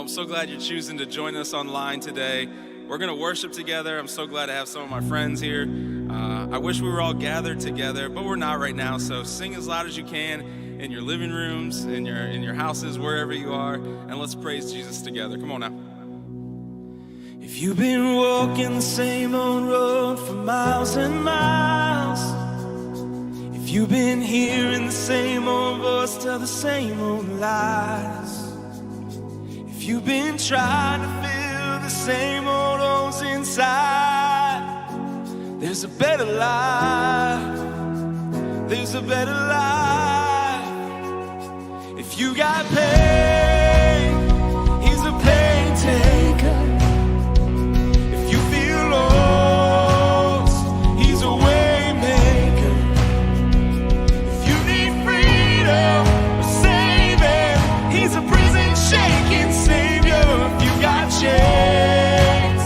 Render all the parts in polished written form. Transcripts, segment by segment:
I'm so glad you're choosing to join us online today. We're going to worship together. I'm so glad to have some of my friends here. I wish we were all gathered together, but we're not right now. So sing as loud as you can in your living rooms, in your houses, wherever you are, and let's praise Jesus together. Come on now. If you've been walking the same old road for miles and miles, if you've been hearing the same old voice tell the same old lies, if you've been trying to fill the same old holes inside, there's a better life, there's a better life. If you got pain, he's a pain taker. If you feel lost, he's a way maker. If you need freedom or saving, he's a prison shaking savior. If you got chains,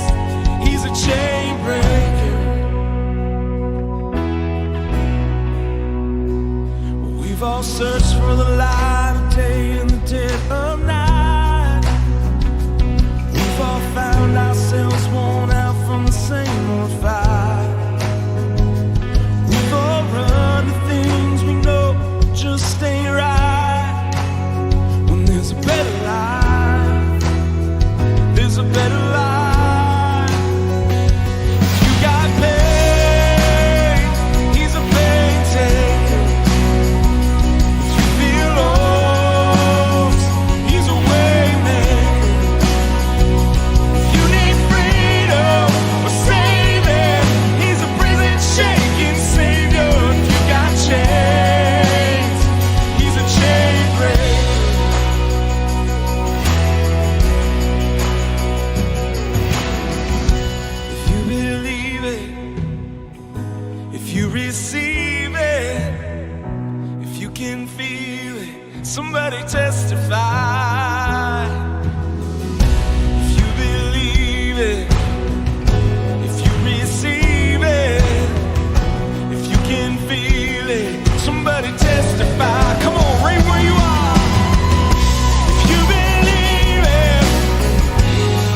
he's a chain breaker. We've all searched for the light of day in the dead of night. We've all found ourselves worn out from the same old fight. We've all run to things we know just ain't right. When there's a better life, there's a better life. If you got pain, he's a pain taker. If you feel lost, he's a way maker. If you need freedom or saving, he's a prison shaking savior. If you got chains, he's a chain breaker. If you believe it, if you receive it, if you can feel it, somebody testify. If you believe it, if you receive it, if you can feel it, somebody testify. Come on, right where you are. If you believe it,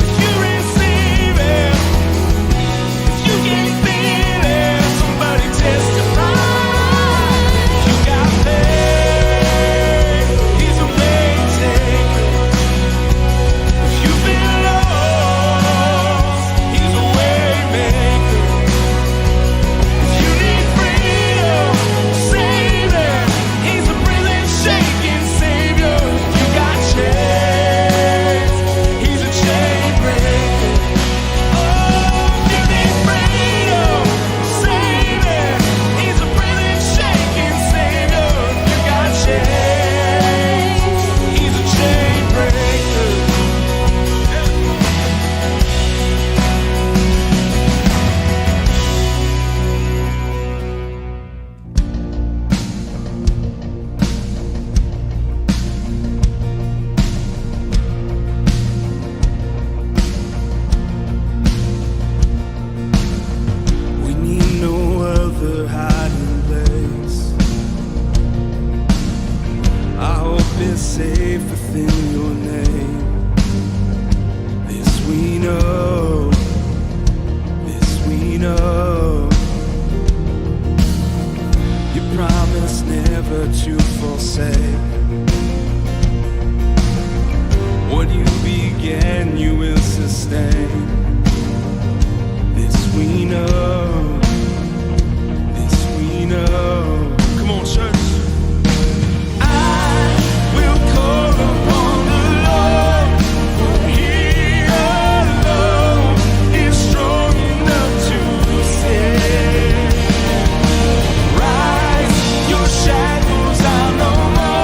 if you receive it, if you can feel it, somebody testify. If you got pain, he's a pain taker. If you feel lost, he's a way maker. If you need freedom, saving, he's a prison shaking savior. If you got chains, he's a chain breaker. Oh, if you need freedom, saving, he's a prison shaking savior. If you got chains, he's a chain breaker. We need no other hiding place. Our hope is safe within your name. This we know, this we know. You promise never to forsake. What you began, you will sustain. This we know, this we know. Come on, church. I will call upon the Lord, for He alone is strong enough to save. Rise, your shackles are no more.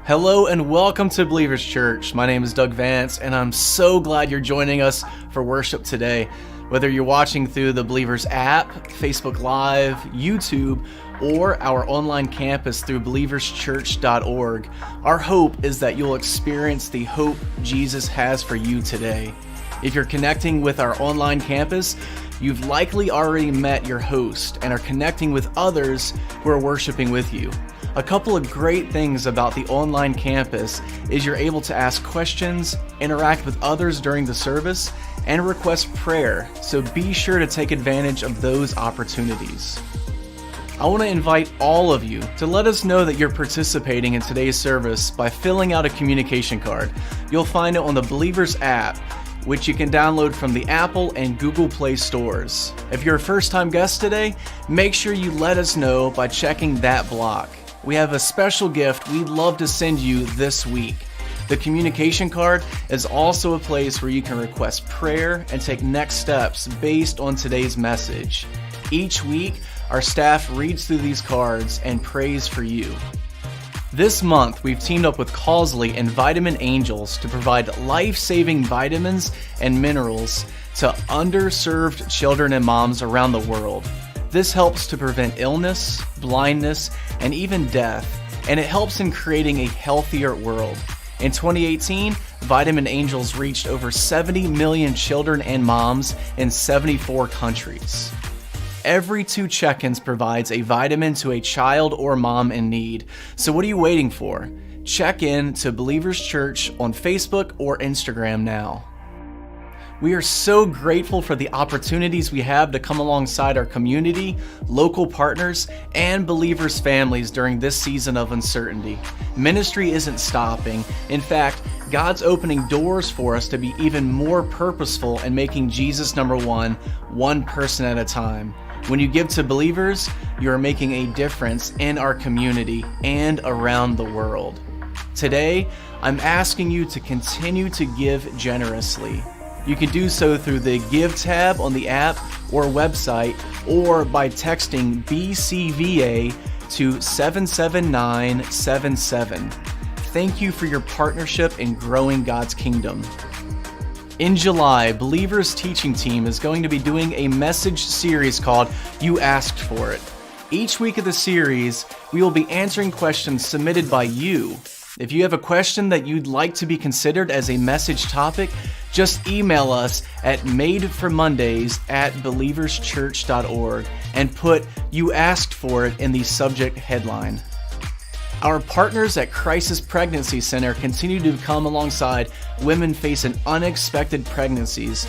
Hello and welcome to Believers Church. My name is Doug Vance, and I'm so glad you're joining us for worship today. Whether you're watching through the Believers app, Facebook Live, YouTube, or our online campus through believerschurch.org, our hope is that you'll experience the hope Jesus has for you today. If you're connecting with our online campus, you've likely already met your host and are connecting with others who are worshiping with you. A couple of great things about the online campus is you're able to ask questions, interact with others during the service, and request prayer, so be sure to take advantage of those opportunities. I want to invite all of you to let us know that you're participating in today's service by filling out a communication card. You'll find it on the Believers app, which you can download from the Apple and Google Play stores. If you're a first-time guest today, make sure you let us know by checking that block. We have a special gift we'd love to send you this week. The communication card is also a place where you can request prayer and take next steps based on today's message. Each week, our staff reads through these cards and prays for you. This month, we've teamed up with Causley and Vitamin Angels to provide life-saving vitamins and minerals to underserved children and moms around the world. This helps to prevent illness, blindness, and even death, and it helps in creating a healthier world. In 2018, Vitamin Angels reached over 70 million children and moms in 74 countries. Every 2 check-ins provides a vitamin to a child or mom in need. So what are you waiting for? Check in to Believers Church on Facebook or Instagram now. We are so grateful for the opportunities we have to come alongside our community, local partners, and believers' families during this season of uncertainty. Ministry isn't stopping. In fact, God's opening doors for us to be even more purposeful in making Jesus number one person at a time. When you give to believers, you are making a difference in our community and around the world. Today, I'm asking you to continue to give generously. You can do so through the Give tab on the app or website, or by texting BCVA to 77977. Thank you for your partnership in growing God's kingdom. In July, Believers Teaching Team is going to be doing a message series called You Asked For It. Each week of the series, we will be answering questions submitted by you. If you have a question that you'd like to be considered as a message topic, just email us at madeformondays@believerschurch.org and put "You Asked For It" in the subject headline. Our partners at Crisis Pregnancy Center continue to come alongside women facing unexpected pregnancies,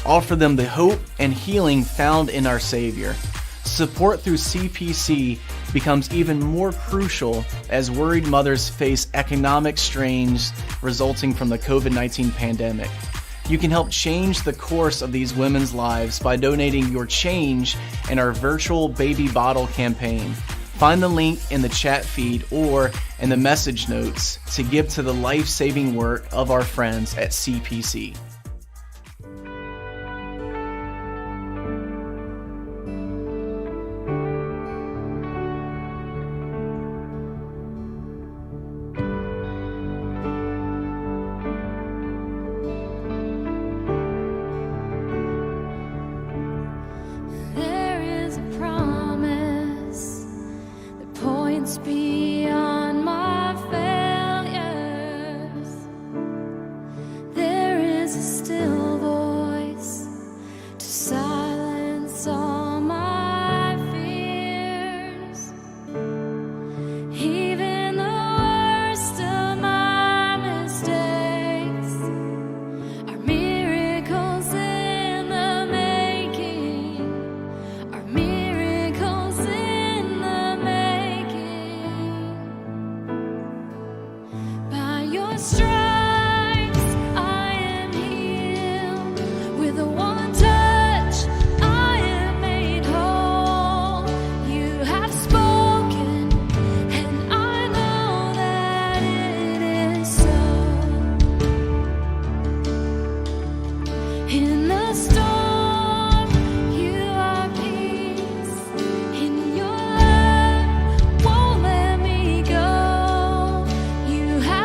offer them the hope and healing found in our Savior. Support through CPC becomes even more crucial as worried mothers face economic strains resulting from the COVID-19 pandemic. You can help change the course of these women's lives by donating your change in our virtual baby bottle campaign. Find the link in the chat feed or in the message notes to give to the life-saving work of our friends at CPC. Beyond my failures, there is a still voice to silence all my fears. Even the worst of my mistakes are miracles in the making, are miracles in the making. By your stripes I am healed. With a one touch I am made whole. You have spoken, and I know that it is so. In the storm, you are peace. In your love, won't let me go. You have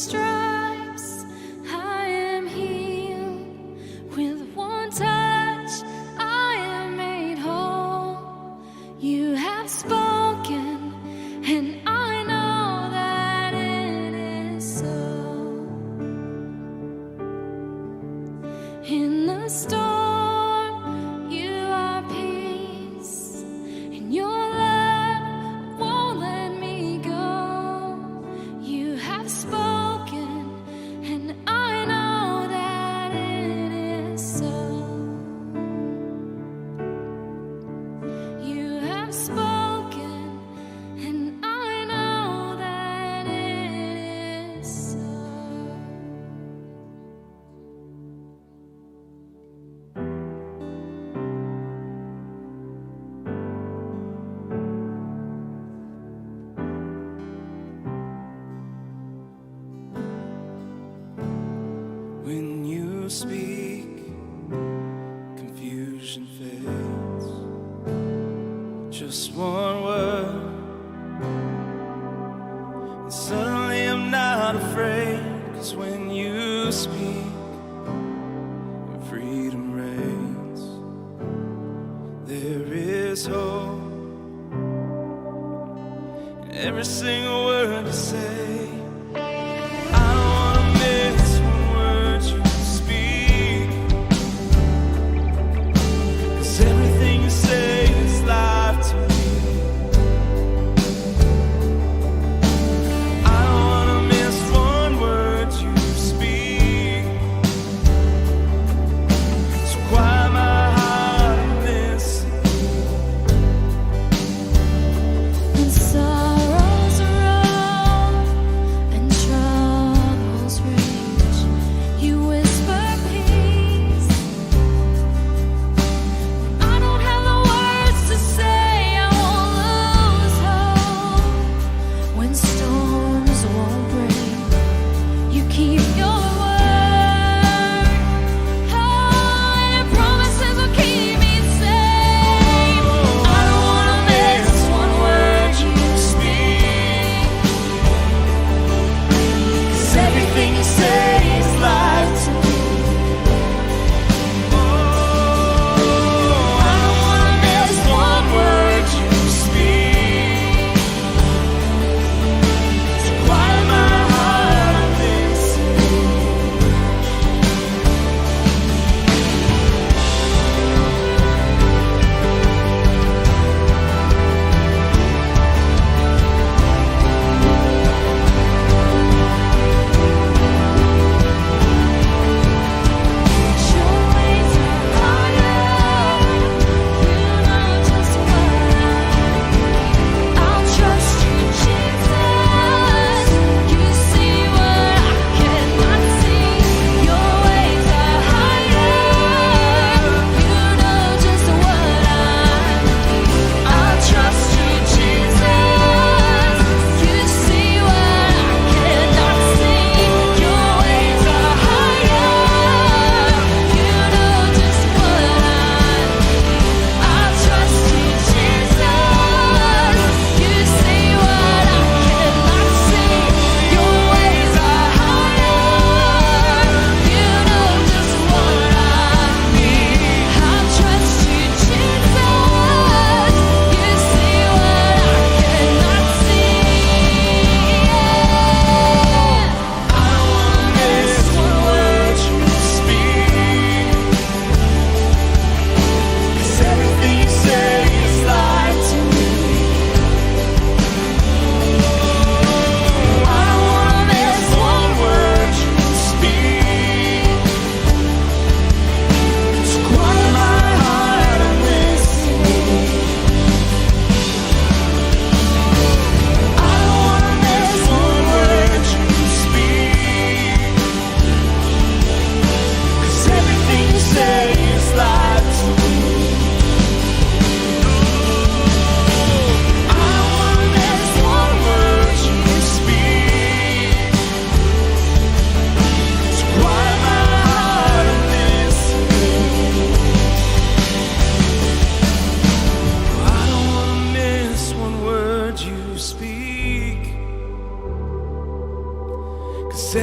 stripes I am healed. With one touch I am made whole. You have spoken, and I know that it is so. In the storm, you are peace, and your love won't let me go. You have spoken, and I know that it is so. You have spoken, and I know that it is so. When you speak, confusion fades. Just one word, and suddenly I'm not afraid. 'Cause when you speak, freedom reigns. There is hope in every single word you say. I don't wanna miss one word you speak, 'cause everything you say is life to me. I don't wanna miss one word you speak, so quiet my heart and listen. When sorrows rise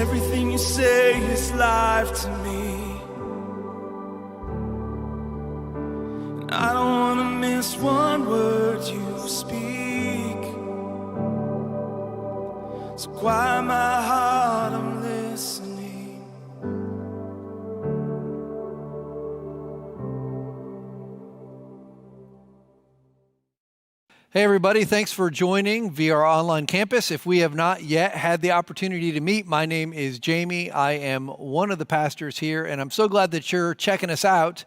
everything you say is life to me. And I don't want to miss one word you speak. So quiet my heart, I'm listening. Hey everybody, thanks for joining via our online campus. If we have not yet had the opportunity to meet, my name is Jamie. I am one of the pastors here, and I'm so glad that you're checking us out.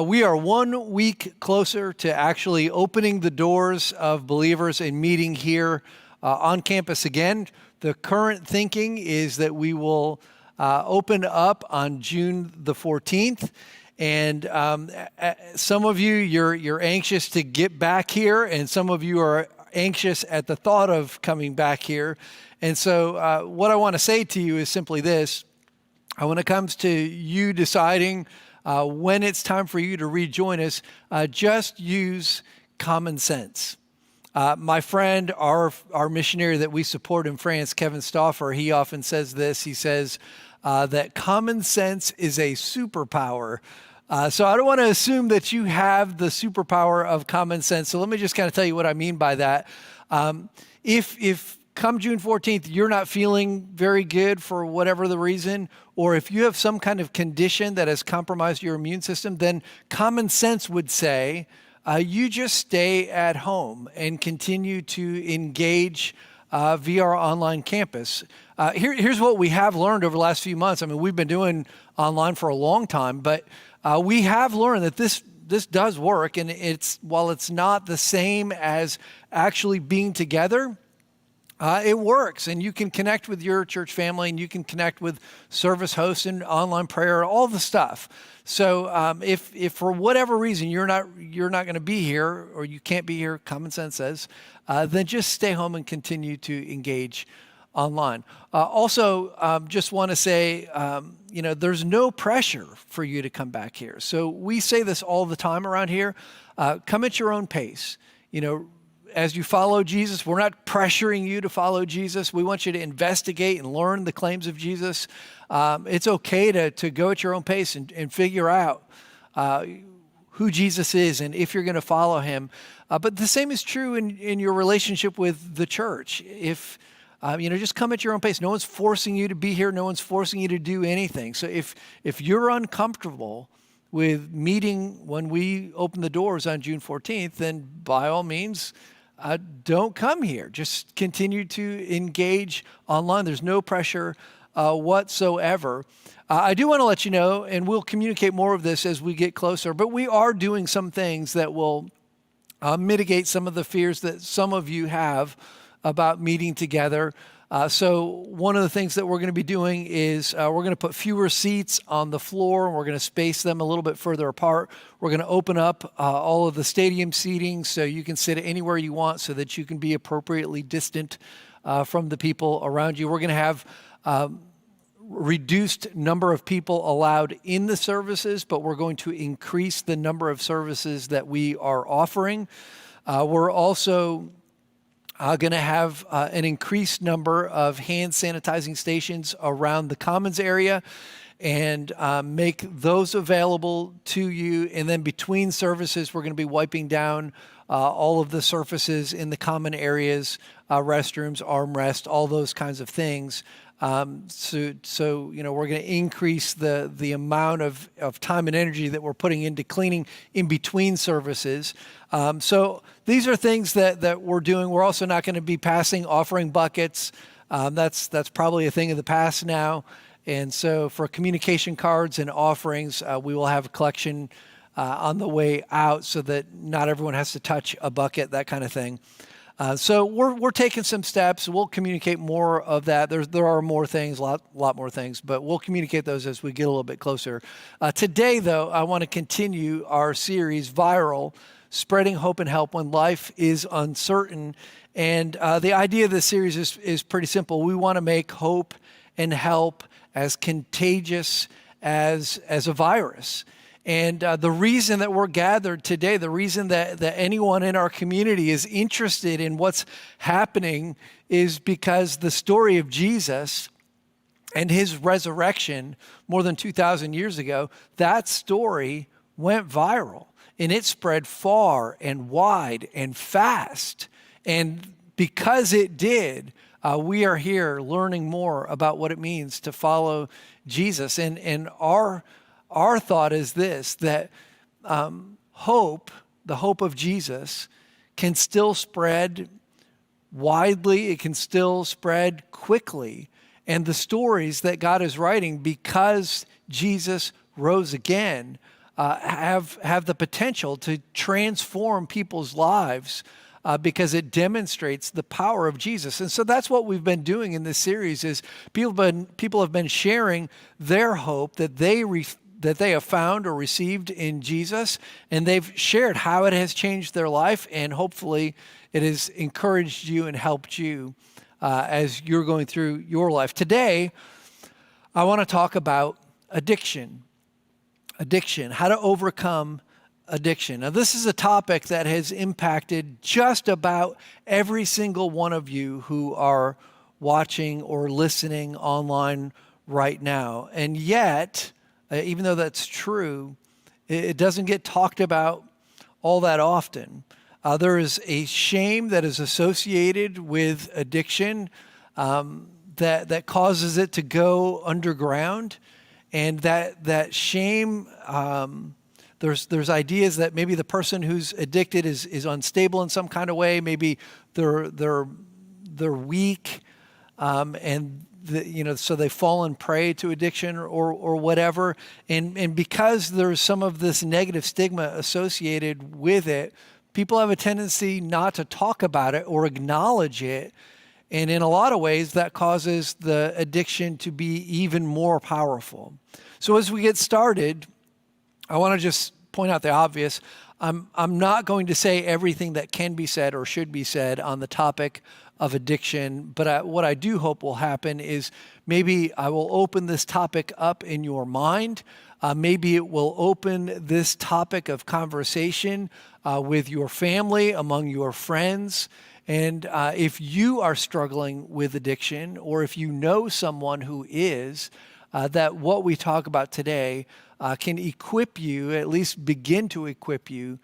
We are 1 week closer to actually opening the doors of Believers and meeting here on campus again. The current thinking is that we will open up on June the 14th. And some of you, you're anxious to get back here, and some of you are anxious at the thought of coming back here. And so what I want to say to you is simply this. When it comes to you deciding when it's time for you to rejoin us, just use common sense. My friend, our missionary that we support in France, Kevin Stauffer, he often says this. He says that common sense is a superpower. So I don't want to assume that you have the superpower of common sense. So let me just kind of tell you what I mean by that. If come June 14th, you're not feeling very good for whatever the reason, or if you have some kind of condition that has compromised your immune system, then common sense would say, you just stay at home and continue to engage via our online campus. Here's what we have learned over the last few months. I mean, we've been doing online for a long time, but we have learned that this does work, and while it's not the same as actually being together, it works, and you can connect with your church family, and you can connect with service hosts and online prayer, all the stuff. So if for whatever reason you're not going to be here, or you can't be here, common sense says, then just stay home and continue to engage online. Also, just want to say, there's no pressure for you to come back here. So we say this all the time around here. Come at your own pace. As you follow Jesus, we're not pressuring you to follow Jesus. We want you to investigate and learn the claims of Jesus. It's okay to go at your own pace and figure out who Jesus is and if you're going to follow him. But the same is true in your relationship with the church. If just come at your own pace. No one's forcing you to be here. No one's forcing you to do anything. So if you're uncomfortable with meeting when we open the doors on June 14th, then by all means, don't come here. Just continue to engage online. There's no pressure whatsoever. I do want to let you know, and we'll communicate more of this as we get closer, but we are doing some things that will mitigate some of the fears that some of you have about meeting together. So one of the things that we're going to be doing is we're going to put fewer seats on the floor, and we're going to space them a little bit further apart. We're going to open up all of the stadium seating so you can sit anywhere you want so that you can be appropriately distant from the people around you. We're going to have reduced number of people allowed in the services, but we're going to increase the number of services that we are offering. We're also going to have an increased number of hand sanitizing stations around the Commons area and make those available to you. And then between services, we're going to be wiping down all of the surfaces in the common areas, restrooms, armrest, all those kinds of things. So we're going to increase the amount of time and energy that we're putting into cleaning in between services. So these are things that we're doing. We're also not going to be passing offering buckets. That's probably a thing of the past now. And so for communication cards and offerings, we will have a collection on the way out so that not everyone has to touch a bucket, that kind of thing. So we're taking some steps. We'll communicate more of that. There are more things, a lot more things, but we'll communicate those as we get a little bit closer. Today, though, I want to continue our series, Viral, Spreading Hope and Help When Life is Uncertain. And the idea of this series is pretty simple. We want to make hope and help as contagious as a virus. And the reason that we're gathered today, the reason that anyone in our community is interested in what's happening is because the story of Jesus and his resurrection more than 2,000 years ago, that story went viral and it spread far and wide and fast. And because it did, we are here learning more about what it means to follow Jesus. And our thought is this, that hope, the hope of Jesus, can still spread widely. It can still spread quickly. And the stories that God is writing because Jesus rose again have the potential to transform people's lives because it demonstrates the power of Jesus. And so that's what we've been doing in this series is people have been sharing their hope that they have found or received in Jesus, and they've shared how it has changed their life, and hopefully it has encouraged you and helped you as you're going through your life. Today, I want to talk about addiction, how to overcome addiction. Now, this is a topic that has impacted just about every single one of you who are watching or listening online right now. And yet, even though that's true, it doesn't get talked about all that often. There is a shame that is associated with addiction that causes it to go underground. And that shame, there's ideas that maybe the person who's addicted is unstable in some kind of way. Maybe they're weak, and so they fall in prey to addiction or whatever. And because there's some of this negative stigma associated with it, people have a tendency not to talk about it or acknowledge it. And in a lot of ways, that causes the addiction to be even more powerful. So as we get started, I want to just point out the obvious. I'm not going to say everything that can be said or should be said on the topic of addiction, but what I do hope will happen is maybe I will open this topic up in your mind. Maybe it will open this topic of conversation with your family, among your friends. And if you are struggling with addiction, or if you know someone who is, that what we talk about today can equip you, at least begin to equip you,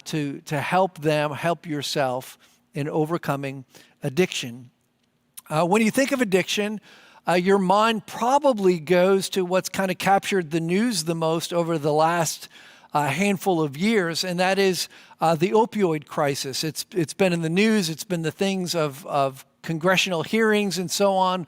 to help them, help yourself in overcoming addiction. When you think of addiction, your mind probably goes to what's kind of captured the news the most over the last handful of years, and that is the opioid crisis. It's been in the news. It's been the things of congressional hearings and so on.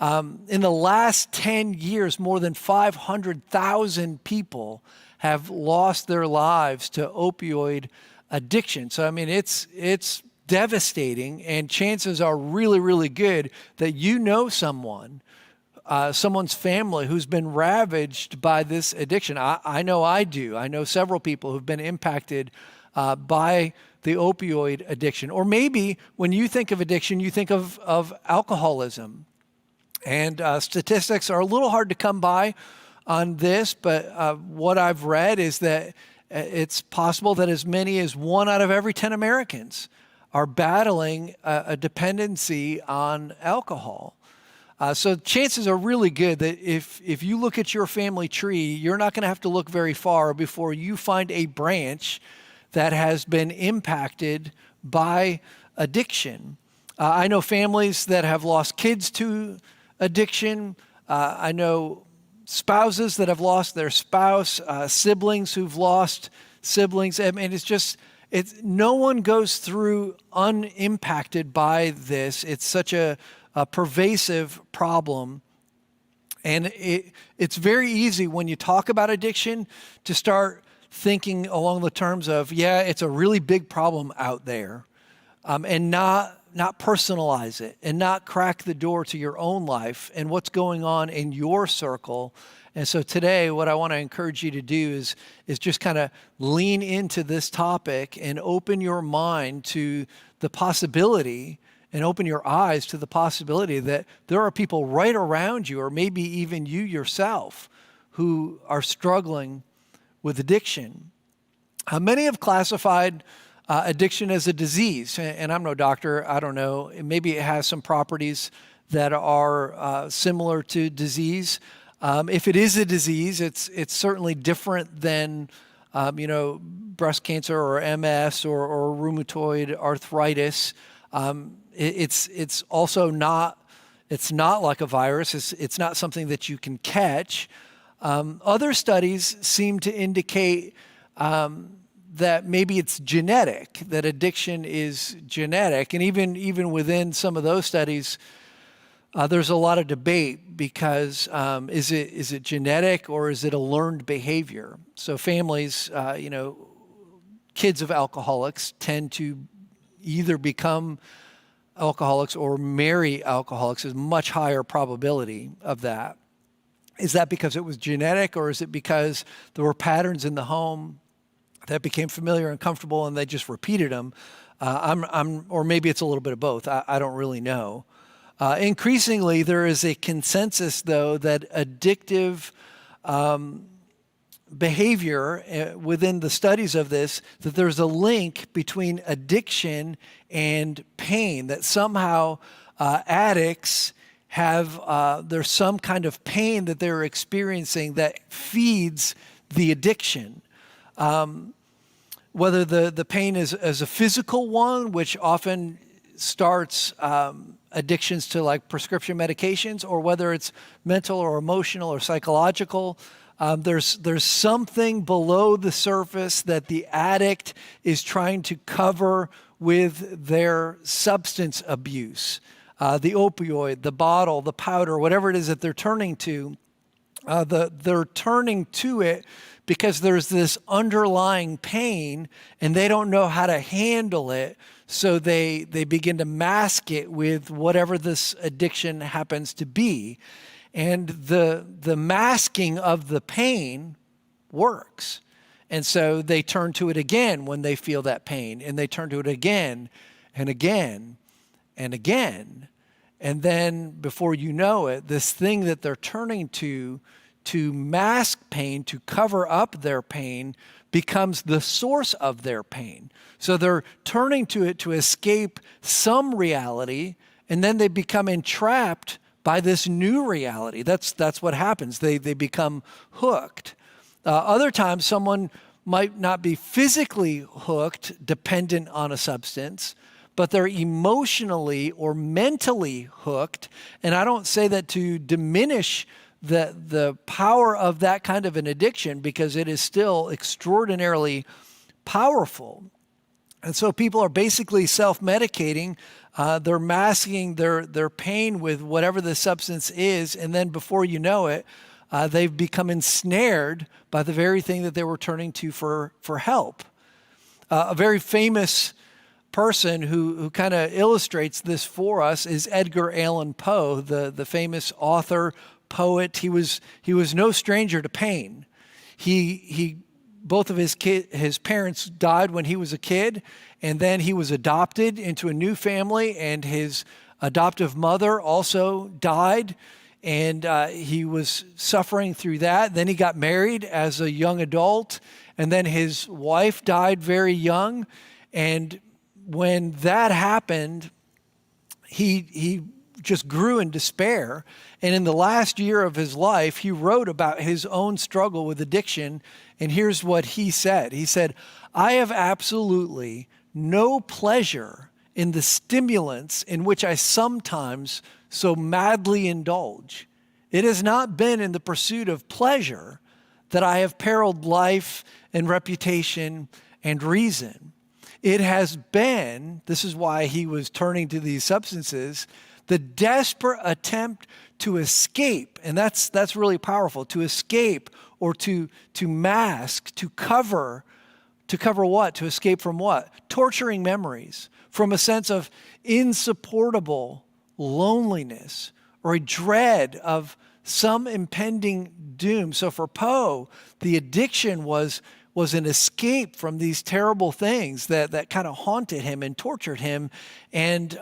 In the last 10 years, more than 500,000 people have lost their lives to opioid addiction. So, I mean, it's devastating, and chances are really, really good that you know someone's family who's been ravaged by this addiction. I know I do. I know several people who've been impacted by the opioid addiction. Or maybe when you think of addiction, you think of alcoholism. And statistics are a little hard to come by on this, but what I've read is that it's possible that as many as 1 out of every 10 Americans are battling a dependency on alcohol. So chances are really good that if you look at your family tree, you're not going to have to look very far before you find a branch that has been impacted by addiction. I know families that have lost kids to addiction. I know spouses that have lost their spouse, siblings who've lost siblings. I mean, no one goes through unimpacted by this. It's such a pervasive problem. And it's very easy when you talk about addiction to start thinking along the terms of, yeah, it's a really big problem out there, and not personalize it and not crack the door to your own life and what's going on in your circle. And so today, what I want to encourage you to do is just kind of lean into this topic and open your mind to the possibility and open your eyes to the possibility that there are people right around you, or maybe even you yourself, who are struggling with addiction. Many have classified addiction as a disease, and I'm no doctor. I don't know. Maybe it has some properties that are similar to disease. If it is a disease, it's certainly different than breast cancer or MS or rheumatoid arthritis. It's also not. It's not like a virus. It's not something that you can catch. Other studies seem to indicate that maybe it's genetic, that addiction is genetic. And even within some of those studies, there's a lot of debate because is it genetic or is it a learned behavior? So families, kids of alcoholics tend to either become alcoholics or marry alcoholics. There's much higher probability of that. Is that because it was genetic, or is it because there were patterns in the home that became familiar and comfortable and they just repeated them? Or maybe it's a little bit of both. I don't really know. Increasingly, there is a consensus, though, that addictive behavior within the studies of this, that there's a link between addiction and pain, that somehow addicts have, there's some kind of pain that they're experiencing that feeds the addiction. Whether the pain is a physical one, which often starts addictions to like prescription medications, or whether it's mental or emotional or psychological. There's something below the surface that the addict is trying to cover with their substance abuse. The opioid, the bottle, the powder, whatever it is that they're turning to, they're turning to it because there's this underlying pain and they don't know how to handle it. So they begin to mask it with whatever this addiction happens to be. And the masking of the pain works. And so they turn to it again when they feel that pain, and they turn to it again and again and again. And then before you know it, this thing that they're turning to mask pain, to cover up their pain, becomes the source of their pain. So they're turning to it to escape some reality, and then they become entrapped by this new reality. That's what happens. They become hooked. Other times, someone might not be physically hooked, dependent on a substance, but they're emotionally or mentally hooked. And I don't say that to diminish the power of that kind of an addiction, because it is still extraordinarily powerful. And so people are basically self-medicating. They're masking their pain with whatever the substance is, and then before you know it, they've become ensnared by the very thing that they were turning to for help. A very famous person who kind of illustrates this for us is Edgar Allan Poe, the famous author, poet. He was no stranger to pain. Both of his parents died when he was a kid, and then he was adopted into a new family, and his adoptive mother also died, and he was suffering through that. Then he got married as a young adult, and then his wife died very young. And when that happened, he just grew in despair. And in the last year of his life, he wrote about his own struggle with addiction. And here's what he said. He said, "I have absolutely no pleasure in the stimulants in which I sometimes so madly indulge. It has not been in the pursuit of pleasure that I have periled life and reputation and reason. It has been," this is why he was turning to these substances, "the desperate attempt to escape," and that's really powerful, to escape or to mask, to cover what? To escape from what? Torturing memories, from a sense of insupportable loneliness or a dread of some impending doom. So for Poe, the addiction was an escape from these terrible things that kind of haunted him and tortured him. And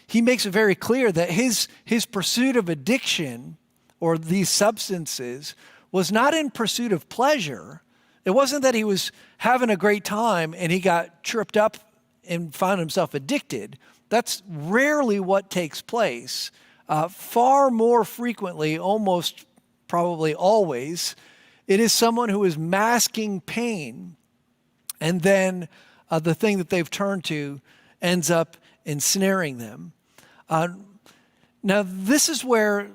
he makes it very clear that his pursuit of addiction or these substances was not in pursuit of pleasure. It wasn't that he was having a great time and he got tripped up and found himself addicted. That's rarely what takes place. far more frequently, almost probably always, it is someone who is masking pain, and then the thing that they've turned to ends up ensnaring them. Now, this is where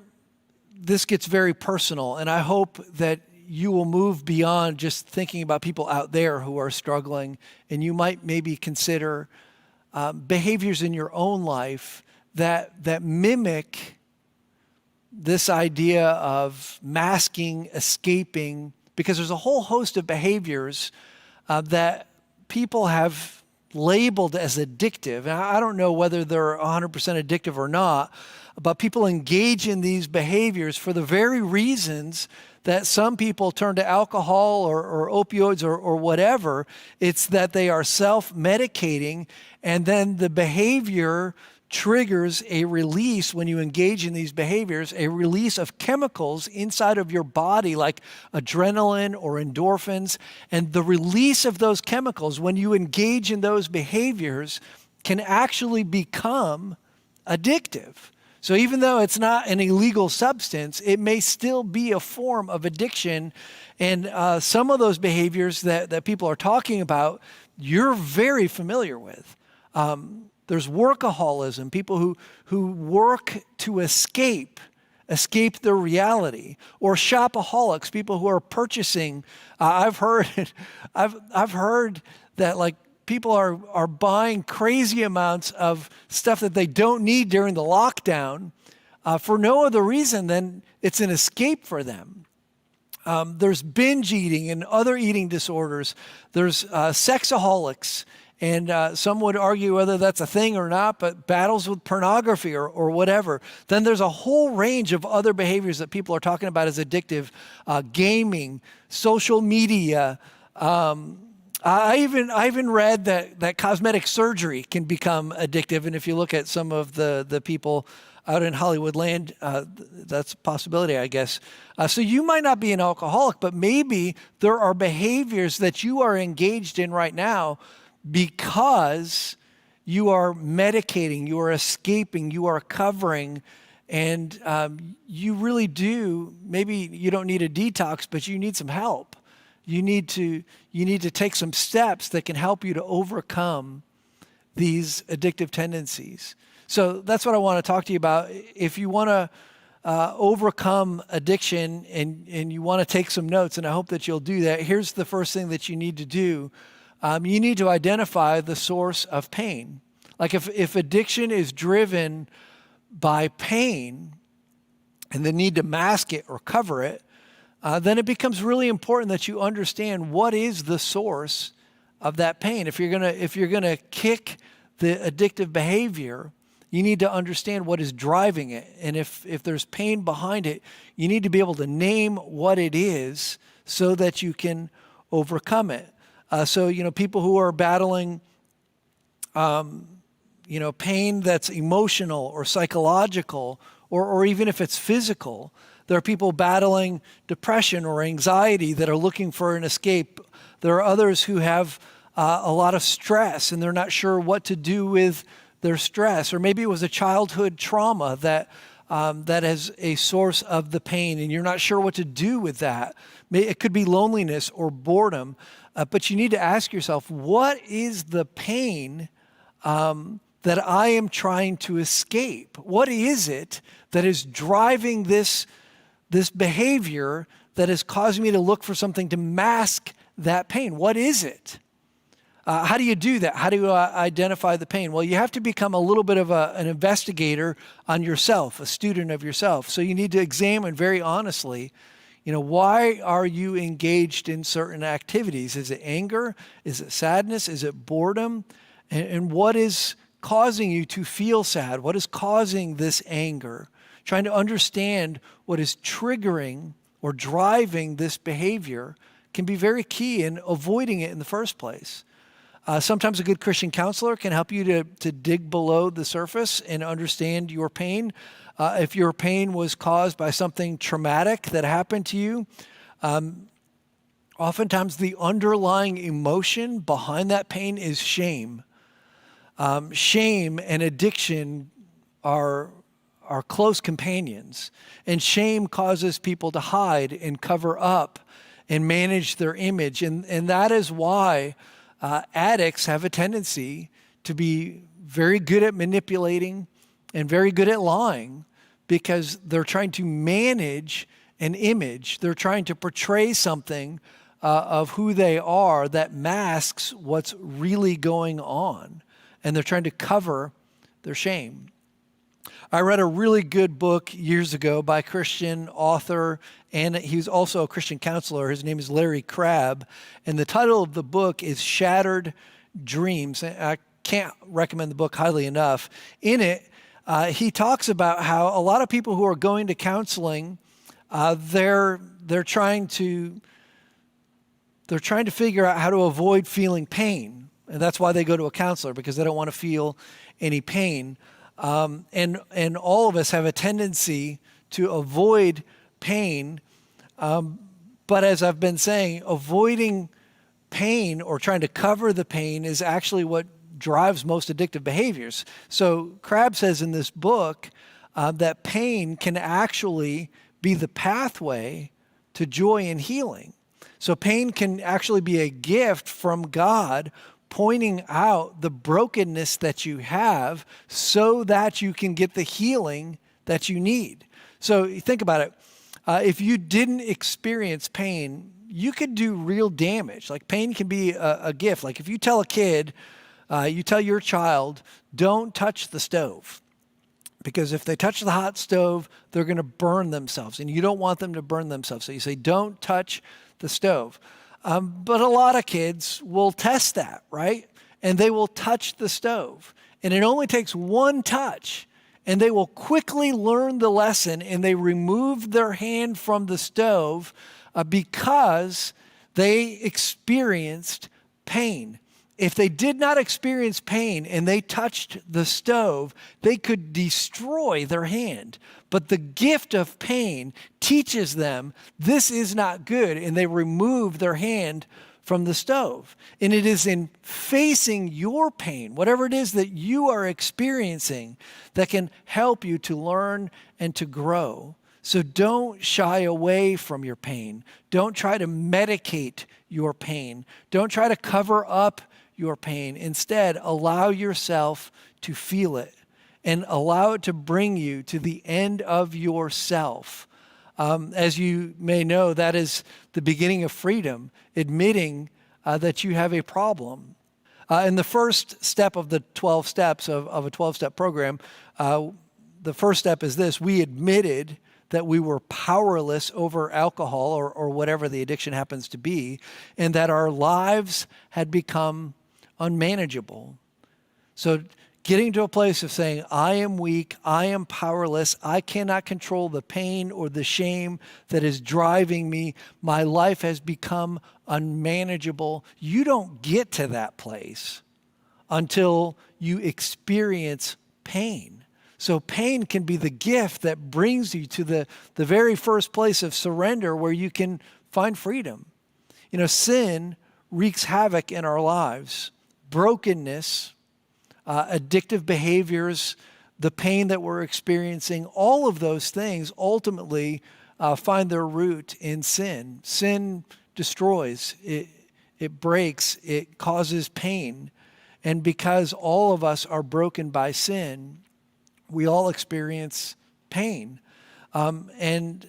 this gets very personal, and I hope that you will move beyond just thinking about people out there who are struggling, and you might maybe consider behaviors in your own life that mimic this idea of masking, escaping, because there's a whole host of behaviors that people have labeled as addictive. And I don't know whether they're 100% addictive or not, but people engage in these behaviors for the very reasons that some people turn to alcohol or opioids or whatever. It's that they are self-medicating, and then the behavior triggers a release when you engage in these behaviors, a release of chemicals inside of your body like adrenaline or endorphins. And the release of those chemicals when you engage in those behaviors can actually become addictive. So even though it's not an illegal substance, it may still be a form of addiction. And some of those behaviors that people are talking about, you're very familiar with. There's workaholism, people who work to escape their reality, or shopaholics, people who are purchasing. I've heard that like people are buying crazy amounts of stuff that they don't need during the lockdown for no other reason than it's an escape for them. There's binge eating and other eating disorders. There's sexaholics. And some would argue whether that's a thing or not, but battles with pornography or whatever. Then there's a whole range of other behaviors that people are talking about as addictive. Gaming, social media. I even read that cosmetic surgery can become addictive. And if you look at some of the people out in Hollywood land, that's a possibility, I guess. So you might not be an alcoholic, but maybe there are behaviors that you are engaged in right now because you are medicating, you are escaping, you are covering, and you really do, maybe you don't need a detox, but you need some help. You need to take some steps that can help you to overcome these addictive tendencies. So that's what I want to talk to you about. If you want to overcome addiction and you want to take some notes, and I hope that you'll do that, here's the first thing that you need to do. You need to identify the source of pain. Like if addiction is driven by pain and the need to mask it or cover it, then it becomes really important that you understand what is the source of that pain. If you're gonna kick the addictive behavior, you need to understand what is driving it. And if there's pain behind it, you need to be able to name what it is so that you can overcome it. So, people who are battling, pain that's emotional or psychological, or even if it's physical. There are people battling depression or anxiety that are looking for an escape. There are others who have a lot of stress and they're not sure what to do with their stress. Or maybe it was a childhood trauma that is a source of the pain and you're not sure what to do with that. It could be loneliness or boredom. But you need to ask yourself, what is the pain that I am trying to escape? What is it that is driving this behavior that is causing me to look for something to mask that pain? What is it? How do you do that? How do you identify the pain? Well, you have to become a little bit of an investigator on yourself, a student of yourself. So you need to examine very honestly, why are you engaged in certain activities? Is it anger? Is it sadness? Is it boredom? And what is causing you to feel sad? What is causing this anger? Trying to understand what is triggering or driving this behavior can be very key in avoiding it in the first place. Sometimes a good Christian counselor can help you to dig below the surface and understand your pain. If your pain was caused by something traumatic that happened to you, oftentimes the underlying emotion behind that pain is shame. Shame and addiction are are close companions. And shame causes people to hide and cover up and manage their image. And that is why addicts have a tendency to be very good at manipulating and very good at lying, because they're trying to manage an image. They're trying to portray something of who they are that masks what's really going on. And they're trying to cover their shame. I read a really good book years ago by a Christian author, and he's also a Christian counselor. His name is Larry Crabb, and the title of the book is Shattered Dreams. I can't recommend the book highly enough. In it, he talks about how a lot of people who are going to counseling, they're trying to figure out how to avoid feeling pain, and that's why they go to a counselor, because they don't want to feel any pain. And all of us have a tendency to avoid pain. But as I've been saying, avoiding pain or trying to cover the pain is actually what drives most addictive behaviors. So Crabb says in this book that pain can actually be the pathway to joy and healing. So pain can actually be a gift from God, pointing out the brokenness that you have so that you can get the healing that you need. So think about it. If you didn't experience pain, you could do real damage. Like, pain can be a gift. Like, if you tell a kid, you tell your child, don't touch the stove, because if they touch the hot stove, they're going to burn themselves, and you don't want them to burn themselves. So you say, don't touch the stove. But a lot of kids will test that, right? And they will touch the stove. And it only takes one touch, and they will quickly learn the lesson, and they remove their hand from the stove because they experienced pain. If they did not experience pain and they touched the stove, they could destroy their hand. But the gift of pain teaches them this is not good, and they remove their hand from the stove. And it is in facing your pain, whatever it is that you are experiencing, that can help you to learn and to grow. So don't shy away from your pain. Don't try to medicate your pain. Don't try to cover up your pain. Instead, allow yourself to feel it and allow it to bring you to the end of yourself. As you may know, that is the beginning of freedom, admitting that you have a problem. And the first step of the 12 steps of a 12-step program, the first step is this: we admitted that we were powerless over alcohol or whatever the addiction happens to be, and that our lives had become unmanageable. So getting to a place of saying, I am weak, I am powerless, I cannot control the pain or the shame that is driving me, my life has become unmanageable. You don't get to that place until you experience pain. So pain can be the gift that brings you to the very first place of surrender where you can find freedom. You know, sin wreaks havoc in our lives. Brokenness, addictive behaviors, the pain that we're experiencing, all of those things ultimately find their root in sin. Sin destroys, it breaks, it causes pain. And because all of us are broken by sin, we all experience pain. And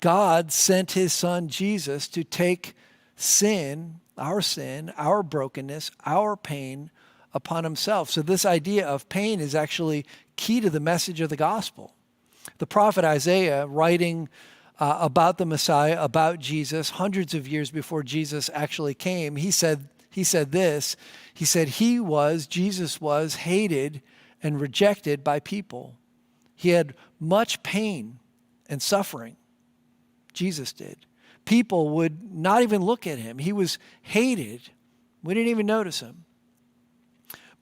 God sent his son Jesus to take sin, our brokenness, our pain upon himself. So this idea of pain is actually key to the message of the gospel. The prophet Isaiah, writing about the Messiah, about Jesus, hundreds of years before Jesus actually came, he said this. He said, Jesus was hated and rejected by people. He had much pain and suffering. Jesus did. People would not even look at him. He was hated. We didn't even notice him.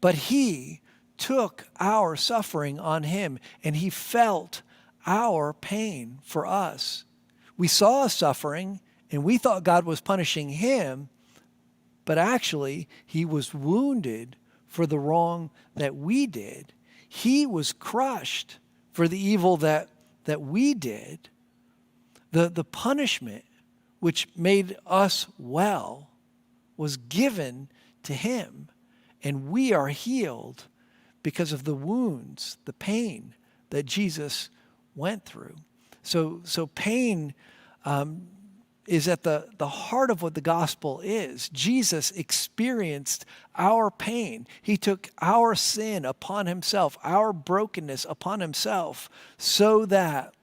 But he took our suffering on him, and he felt our pain for us. We saw suffering, and we thought God was punishing him, but actually he was wounded for the wrong that we did. He was crushed for the evil that we did, the punishment which made us well was given to him, and we are healed because of the wounds, the pain that Jesus went through. So pain is at the heart of what the gospel is. Jesus experienced our pain. He took our sin upon himself, our brokenness upon himself, so that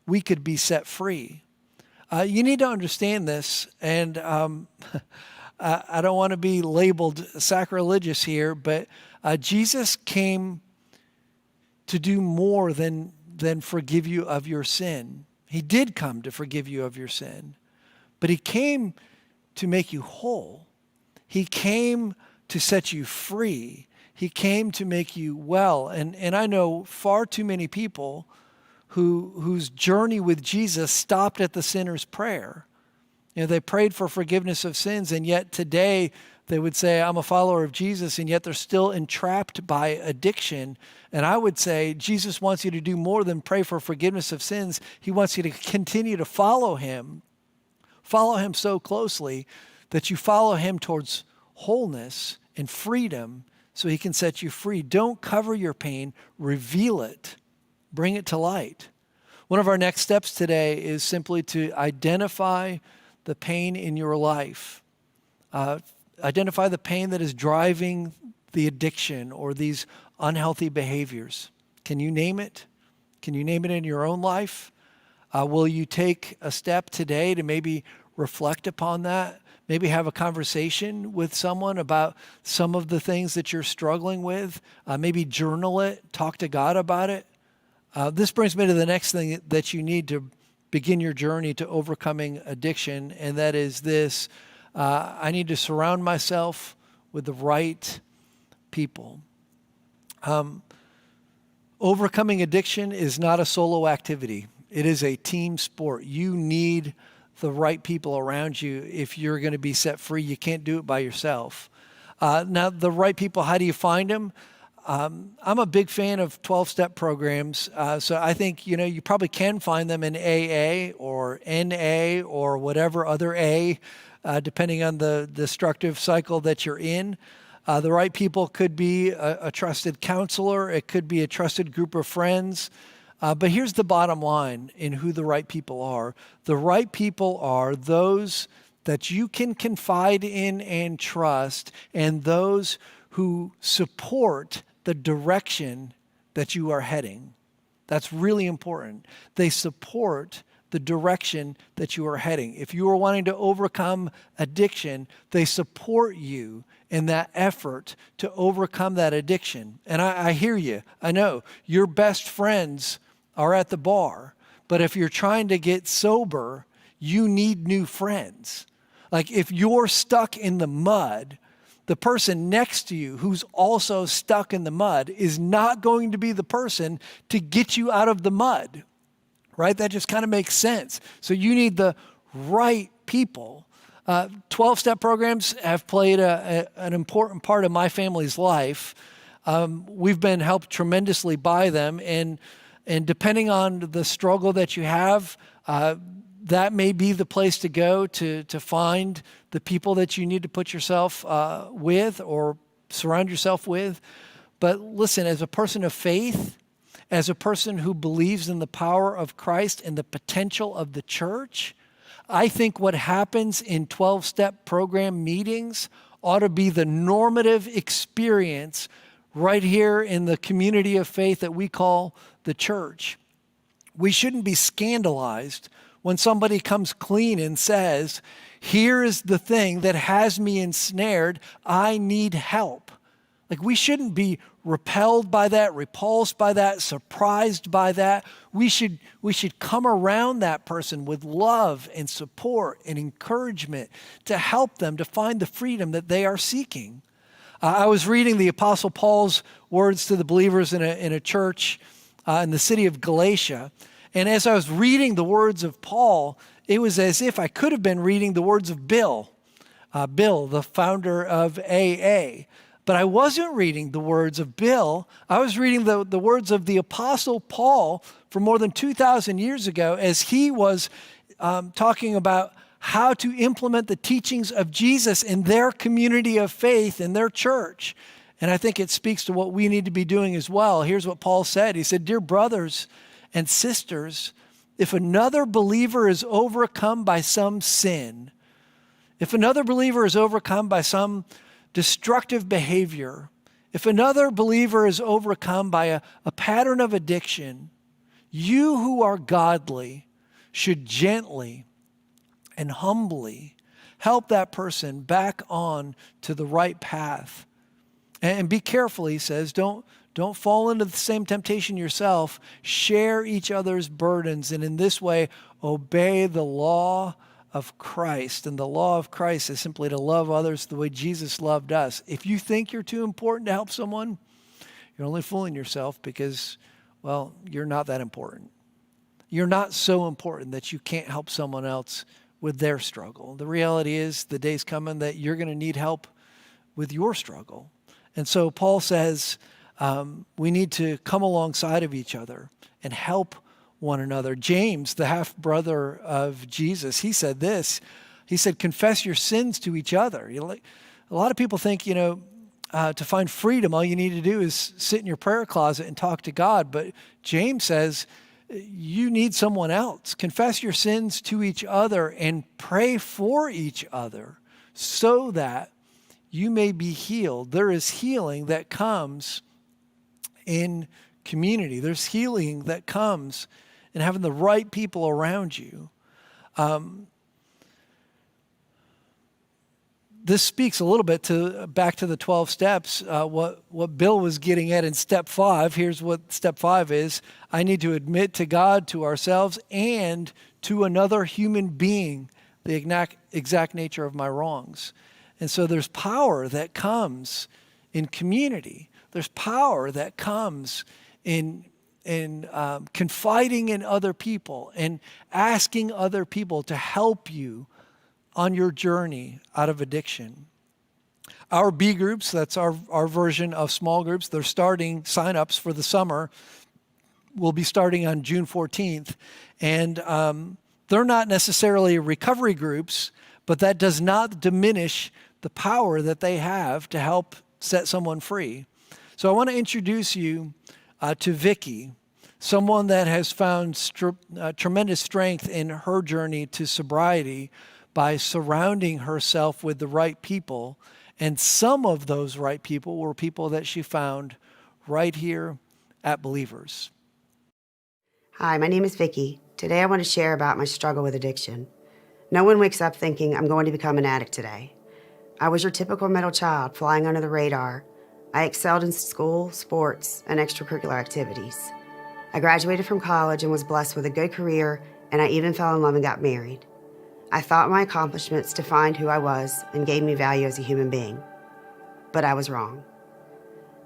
we could be set free. You need to understand this, and I don't want to be labeled sacrilegious here, but Jesus came to do more than forgive you of your sin. He did come to forgive you of your sin, but he came to make you whole. He came to set you free. He came to make you well. And I know far too many people whose journey with Jesus stopped at the sinner's prayer. You know, they prayed for forgiveness of sins, and yet today they would say, I'm a follower of Jesus, and yet they're still entrapped by addiction. And I would say Jesus wants you to do more than pray for forgiveness of sins. He wants you to continue to follow him so closely that you follow him towards wholeness and freedom so he can set you free. Don't cover your pain, reveal it, bring it to light. One of our next steps today is simply to identify the pain in your life. Identify the pain that is driving the addiction or these unhealthy behaviors. Can you name it? Can you name it in your own life? Will you take a step today to maybe reflect upon that? Maybe have a conversation with someone about some of the things that you're struggling with. Maybe journal it, talk to God about it. This brings me to the next thing that you need to begin your journey to overcoming addiction, and that is this. I need to surround myself with the right people. Overcoming addiction is not a solo activity. It is a team sport. You need the right people around you if you're going to be set free. You can't do it by yourself. Now, the right people, how do you find them? I'm a big fan of 12-step programs, so I think you probably can find them in AA or NA or whatever other A, depending on the destructive cycle that you're in. The right people could be a trusted counselor. It could be a trusted group of friends. But here's the bottom line in who the right people are. The right people are those that you can confide in and trust, and those who support the direction that you are heading. That's really important. They support the direction that you are heading. If you are wanting to overcome addiction, they support you in that effort to overcome that addiction. And I hear you. I know your best friends are at the bar, but if you're trying to get sober, you need new friends. Like if you're stuck in the mud, the person next to you who's also stuck in the mud is not going to be the person to get you out of the mud, right? That just kind of makes sense. So you need the right people. 12-step programs have played an important part of my family's life. We've been helped tremendously by them, and depending on the struggle that you have, that may be the place to go to find the people that you need to put yourself with or surround yourself with. But listen, as a person of faith, as a person who believes in the power of Christ and the potential of the church, I think what happens in 12-step program meetings ought to be the normative experience right here in the community of faith that we call the church. We shouldn't be scandalized when somebody comes clean and says, here is the thing that has me ensnared, I need help. Like, we shouldn't be repelled by that, repulsed by that, surprised by that. We should come around that person with love and support and encouragement to help them to find the freedom that they are seeking. I was reading the Apostle Paul's words to the believers in a church in the city of Galatia. And as I was reading the words of Paul, it was as if I could have been reading the words of Bill, the founder of AA. But I wasn't reading the words of Bill. I was reading the words of the Apostle Paul from more than 2,000 years ago as he was talking about how to implement the teachings of Jesus in their community of faith, in their church. And I think it speaks to what we need to be doing as well. Here's what Paul said. He said, "Dear brothers and sisters, if another believer is overcome by some sin, if another believer is overcome by some destructive behavior, if another believer is overcome by a pattern of addiction, you who are godly should gently and humbly help that person back on to the right path. And be careful," he says, don't fall into the same temptation yourself. Share each other's burdens, and in this way, obey the law of Christ. And the law of Christ is simply to love others the way Jesus loved us. If you think you're too important to help someone, you're only fooling yourself because, well, you're not that important. You're not so important that you can't help someone else with their struggle. The reality is the day's coming that you're going to need help with your struggle. And so Paul says we need to come alongside of each other and help one another. James, the half-brother of Jesus, he said this. He said, "Confess your sins to each other." A lot of people think, to find freedom, all you need to do is sit in your prayer closet and talk to God. But James says, you need someone else. Confess your sins to each other and pray for each other so that you may be healed. There is healing that comes in community. There's healing that comes in having the right people around you. This speaks a little bit back to the 12 steps, what Bill was getting at in step 5. Here's what step 5 is. I need to admit to God, to ourselves, and to another human being the exact nature of my wrongs. And so there's power that comes in community. There's power that comes in confiding in other people and asking other people to help you on your journey out of addiction. Our B groups, that's our version of small groups, they're starting sign-ups for the summer. We'll be starting on June 14th. And they're not necessarily recovery groups, but that does not diminish the power that they have to help set someone free. So I want to introduce you to Vicky, someone that has found tremendous strength in her journey to sobriety by surrounding herself with the right people. And some of those right people were people that she found right here at Believers. Hi, my name is Vicky. Today I want to share about my struggle with addiction. No one wakes up thinking I'm going to become an addict today. I was your typical middle child flying under the radar. I excelled in school, sports, and extracurricular activities. I graduated from college and was blessed with a good career, and I even fell in love and got married. I thought my accomplishments defined who I was and gave me value as a human being. But I was wrong.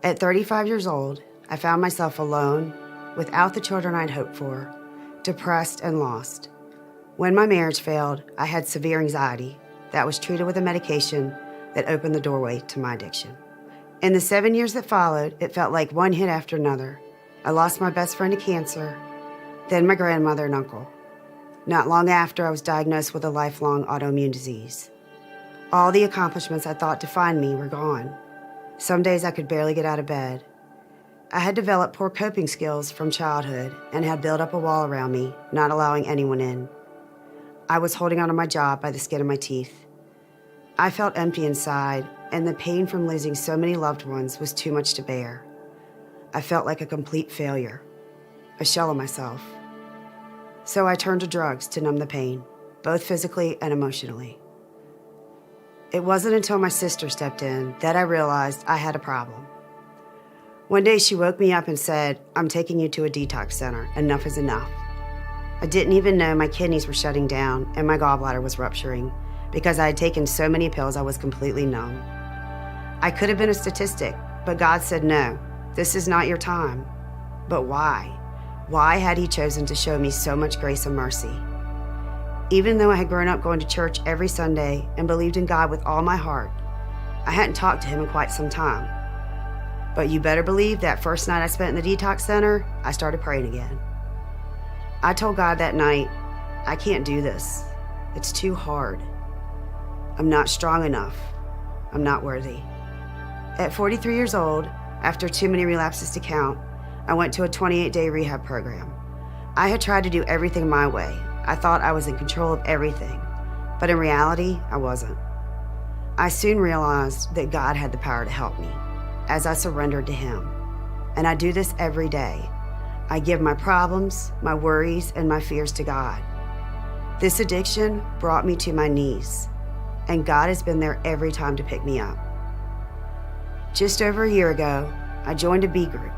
At 35 years old, I found myself alone, without the children I'd hoped for, depressed and lost. When my marriage failed, I had severe anxiety that was treated with a medication that opened the doorway to my addiction. In the 7 years that followed, it felt like one hit after another. I lost my best friend to cancer, then my grandmother and uncle. Not long after, I was diagnosed with a lifelong autoimmune disease. All the accomplishments I thought defined me were gone. Some days I could barely get out of bed. I had developed poor coping skills from childhood and had built up a wall around me, not allowing anyone in. I was holding onto my job by the skin of my teeth. I felt empty inside, and the pain from losing so many loved ones was too much to bear. I felt like a complete failure, a shell of myself. So I turned to drugs to numb the pain, both physically and emotionally. It wasn't until my sister stepped in that I realized I had a problem. One day she woke me up and said, "I'm taking you to a detox center. Enough is enough." I didn't even know my kidneys were shutting down and my gallbladder was rupturing because I had taken so many pills I was completely numb. I could have been a statistic, but God said, "No, this is not your time." But why? Why had He chosen to show me so much grace and mercy? Even though I had grown up going to church every Sunday and believed in God with all my heart, I hadn't talked to him in quite some time. But you better believe that first night I spent in the detox center, I started praying again. I told God that night, I can't do this. It's too hard. I'm not strong enough. I'm not worthy. At 43 years old, after too many relapses to count, I went to a 28-day rehab program. I had tried to do everything my way. I thought I was in control of everything, but in reality, I wasn't. I soon realized that God had the power to help me as I surrendered to Him. And I do this every day. I give my problems, my worries, and my fears to God. This addiction brought me to my knees, and God has been there every time to pick me up. Just over a year ago, I joined a B group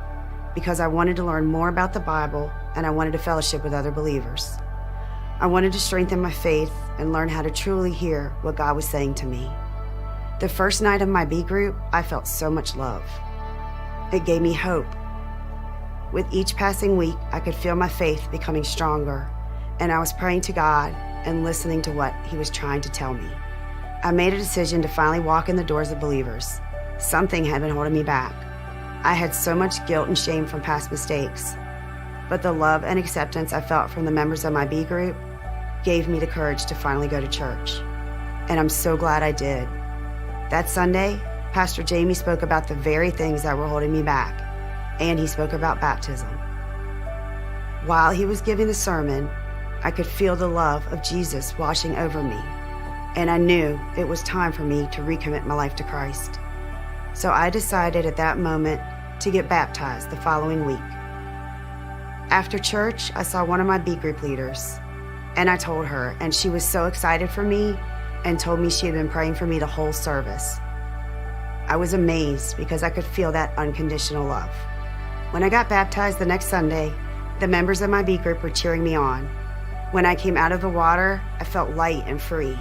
because I wanted to learn more about the Bible and I wanted to fellowship with other believers. I wanted to strengthen my faith and learn how to truly hear what God was saying to me. The first night of my B group, I felt so much love. It gave me hope. With each passing week, I could feel my faith becoming stronger, and I was praying to God and listening to what He was trying to tell me. I made a decision to finally walk in the doors of believers. Something had been holding me back. I had so much guilt and shame from past mistakes, but the love and acceptance I felt from the members of my B group gave me the courage to finally go to church. And I'm so glad I did. That Sunday, Pastor Jamie spoke about the very things that were holding me back, and he spoke about baptism. While he was giving the sermon, I could feel the love of Jesus washing over me, and I knew it was time for me to recommit my life to Christ. So I decided at that moment to get baptized the following week. After church, I saw one of my B group leaders, and I told her, and she was so excited for me and told me she had been praying for me the whole service. I was amazed because I could feel that unconditional love. When I got baptized the next Sunday, the members of my B group were cheering me on. When I came out of the water, I felt light and free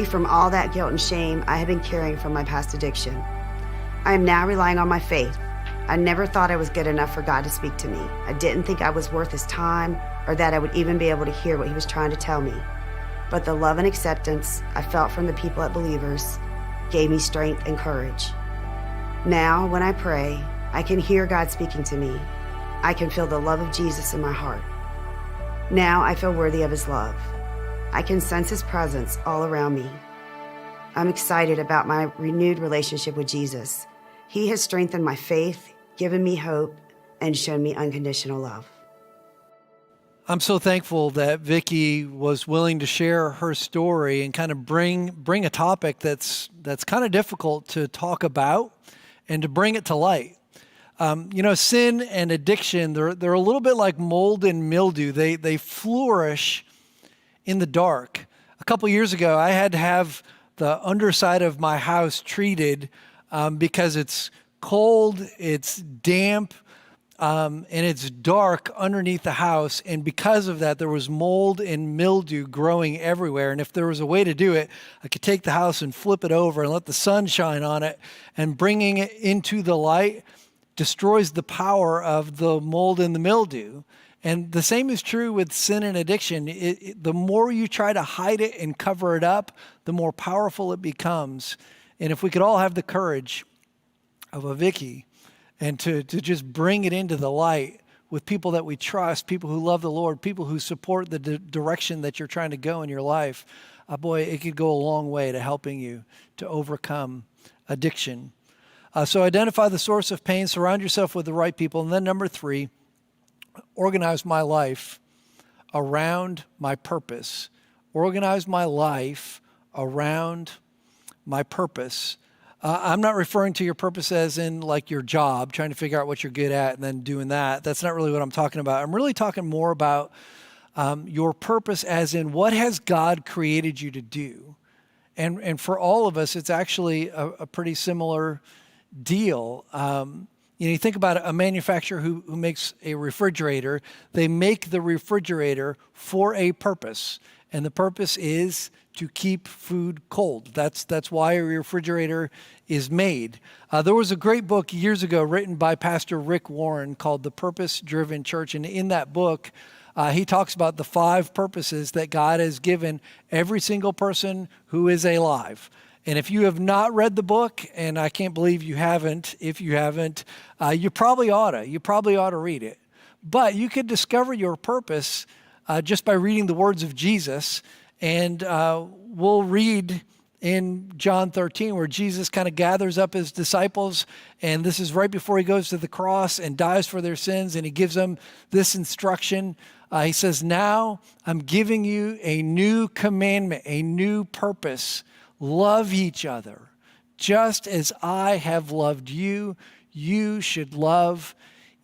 from all that guilt and shame I had been carrying from my past addiction. I am now relying on my faith. I never thought I was good enough for God to speak to me. I didn't think I was worth His time or that I would even be able to hear what He was trying to tell me. But the love and acceptance I felt from the people at Believers gave me strength and courage. Now, when I pray, I can hear God speaking to me. I can feel the love of Jesus in my heart. Now I feel worthy of His love. I can sense His presence all around me. I'm excited about my renewed relationship with Jesus. He has strengthened my faith, given me hope, and shown me unconditional love. I'm so thankful that Vicki was willing to share her story and kind of bring a topic that's kind of difficult to talk about and to bring it to light. Sin and addiction, they're a little bit like mold and mildew. They flourish in the dark. A couple years ago, I had to have the underside of my house treated because it's cold, it's damp, and it's dark underneath the house. And because of that, there was mold and mildew growing everywhere. And if there was a way to do it, I could take the house and flip it over and let the sun shine on it. And bringing it into the light destroys the power of the mold and the mildew. And the same is true with sin and addiction. The more you try to hide it and cover it up, the more powerful it becomes. And if we could all have the courage of a Vicki and to just bring it into the light with people that we trust, people who love the Lord, people who support the direction that you're trying to go in your life, boy, it could go a long way to helping you to overcome addiction. So identify the source of pain, surround yourself with the right people. And then number 3, organize my life around my purpose. Organize my life around my purpose. I'm not referring to your purpose as in like your job, trying to figure out what you're good at and then doing that. That's not really what I'm talking about. I'm really talking more about your purpose as in what has God created you to do. And for all of us, it's actually a pretty similar deal. You think about a manufacturer who makes a refrigerator. They make the refrigerator for a purpose, and the purpose is to keep food cold. That's why a refrigerator is made. There was a great book years ago written by Pastor Rick Warren called The Purpose-Driven Church, and in that book, he talks about the 5 purposes that God has given every single person who is alive. And if you have not read the book, and I can't believe you haven't, if you haven't, you probably ought to. You probably ought to read it. But you could discover your purpose just by reading the words of Jesus. And we'll read in John 13 where Jesus kind of gathers up his disciples. And this is right before he goes to the cross and dies for their sins. And he gives them this instruction. He says, now I'm giving you a new commandment, a new purpose. Love each other. Just as I have loved you, you should love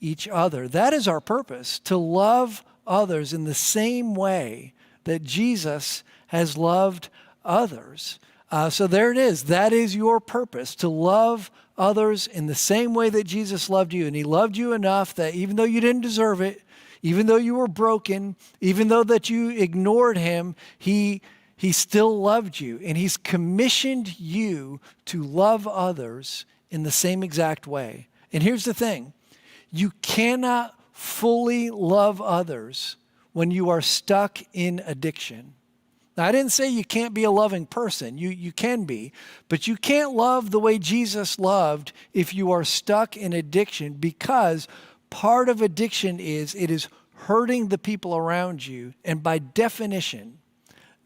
each other. That is our purpose, to love others in the same way that Jesus has loved others. So there it is. That is your purpose, to love others in the same way that Jesus loved you. And he loved you enough that even though you didn't deserve it, even though you were broken, even though that you ignored him, he still loved you. And he's commissioned you to love others in the same exact way. And here's the thing. You cannot fully love others when you are stuck in addiction. Now, I didn't say you can't be a loving person. You can be. But you can't love the way Jesus loved if you are stuck in addiction, because part of addiction is it is hurting the people around you. And by definition,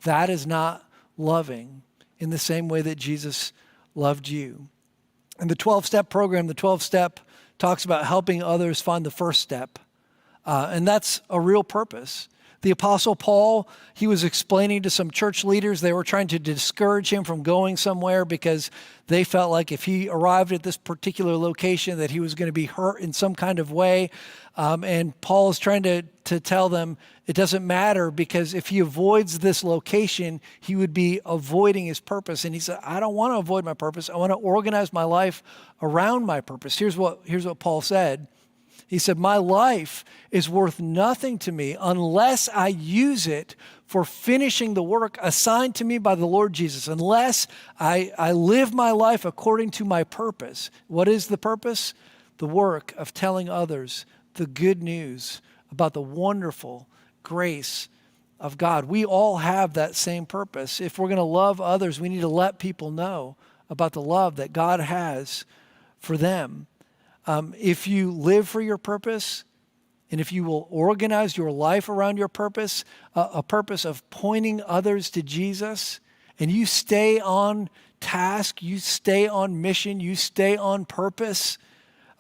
that is not loving in the same way that Jesus loved you. In the 12-step program, the 12-step talks about helping others find the first step. And that's a real purpose. The Apostle Paul, he was explaining to some church leaders, they were trying to discourage him from going somewhere because they felt like if he arrived at this particular location that he was going to be hurt in some kind of way. And Paul is trying to tell them it doesn't matter, because if he avoids this location, he would be avoiding his purpose. And he said, I don't want to avoid my purpose. I want to organize my life around my purpose. Here's what Paul said. He said, my life is worth nothing to me unless I use it for finishing the work assigned to me by the Lord Jesus, unless I live my life according to my purpose. What is the purpose? The work of telling others the good news about the wonderful grace of God. We all have that same purpose. If we're going to love others, we need to let people know about the love that God has for them. If you live for your purpose, and if you will organize your life around your purpose, a purpose of pointing others to Jesus, and you stay on task, you stay on mission, you stay on purpose,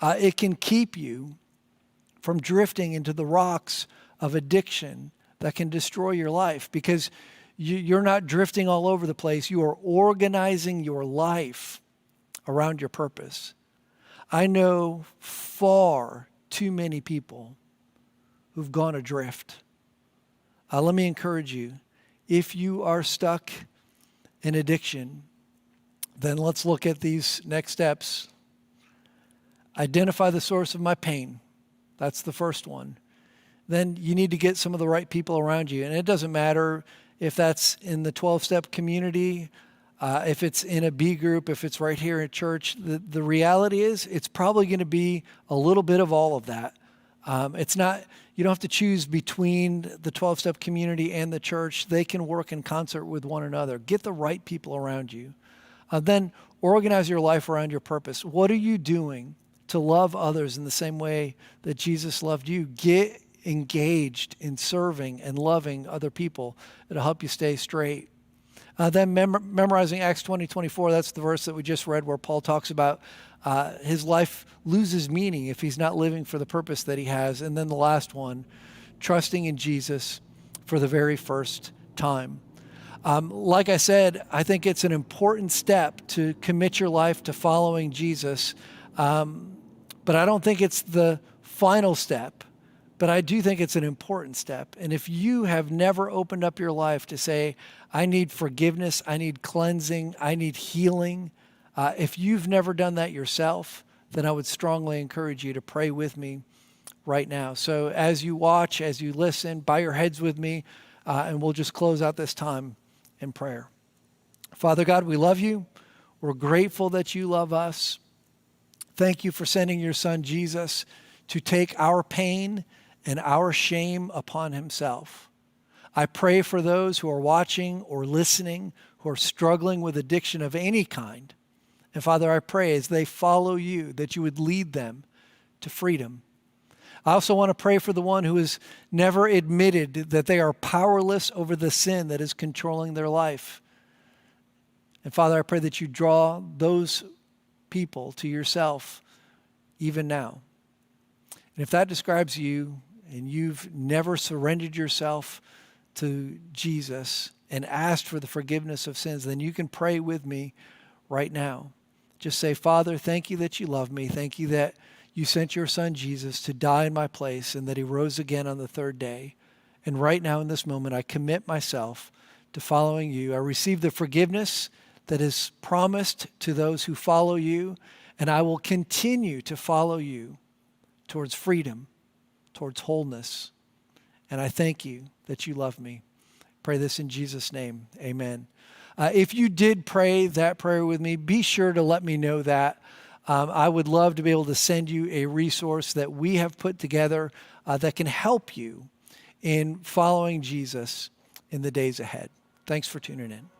it can keep you from drifting into the rocks of addiction that can destroy your life, because you're not drifting all over the place. You are organizing your life around your purpose. I know far too many people who've gone adrift. Let me encourage you. If you are stuck in addiction, then let's look at these next steps. Identify the source of my pain. That's the first one. Then you need to get some of the right people around you. And it doesn't matter if that's in the 12-step community, if it's in a B group, if it's right here at church. The reality is it's probably going to be a little bit of all of that. It's not, you don't have to choose between the 12-step community and the church. They can work in concert with one another. Get the right people around you. Then organize your life around your purpose. What are you doing to love others in the same way that Jesus loved you? Get engaged in serving and loving other people. It'll help you stay straight. Then memorizing Acts 20:24, that's the verse that we just read where Paul talks about his life loses meaning if he's not living for the purpose that he has. And then the last one, trusting in Jesus for the very first time. Like I said, I think it's an important step to commit your life to following Jesus. But I don't think it's the final step. But I do think it's an important step. And if you have never opened up your life to say, I need forgiveness, I need cleansing, I need healing, if you've never done that yourself, then I would strongly encourage you to pray with me right now. So as you watch, as you listen, bow your heads with me, and we'll just close out this time in prayer. Father God, we love you. We're grateful that you love us. Thank you for sending your son, Jesus, to take our pain and our shame upon himself. I pray for those who are watching or listening who are struggling with addiction of any kind. And Father, I pray as they follow you that you would lead them to freedom. I also want to pray for the one who has never admitted that they are powerless over the sin that is controlling their life. And Father, I pray that you draw those people to yourself even now. And if that describes you and you've never surrendered yourself to Jesus and asked for the forgiveness of sins, then you can pray with me right now. Just say, Father, thank you that you love me. Thank you that you sent your son Jesus to die in my place and that he rose again on the third day. And right now in this moment, I commit myself to following you. I receive the forgiveness that is promised to those who follow you, and I will continue to follow you towards freedom, towards wholeness. And I thank you that you love me. Pray this in Jesus' name. Amen. If you did pray that prayer with me, be sure to let me know that. I would love to be able to send you a resource that we have put together that can help you in following Jesus in the days ahead. Thanks for tuning in.